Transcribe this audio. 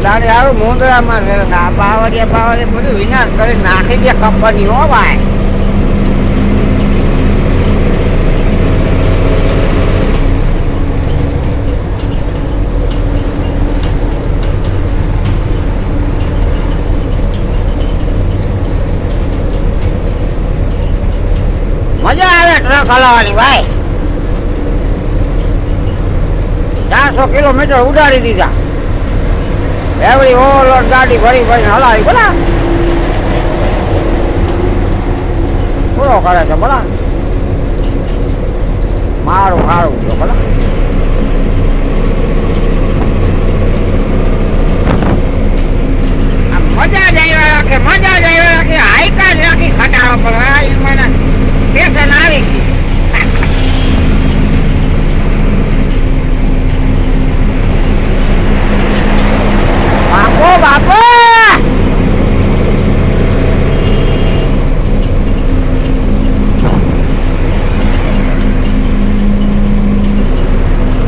ગાડી સારું મુંદરામાં છે બાવળિયા બધું વિનાશ કરી નાખી દે કંપની હો ભાઈ. મજા આવે ટ્રક હલાવવાની ભાઈ. 400 કિલોમીટર ઉડાડી દીધા. એવડી ઓવરલોડ ગાડી ભરી ભરીને હલાવી બોલા. પૂરો કરે છે બોલા. મારું સારું છે બોલા.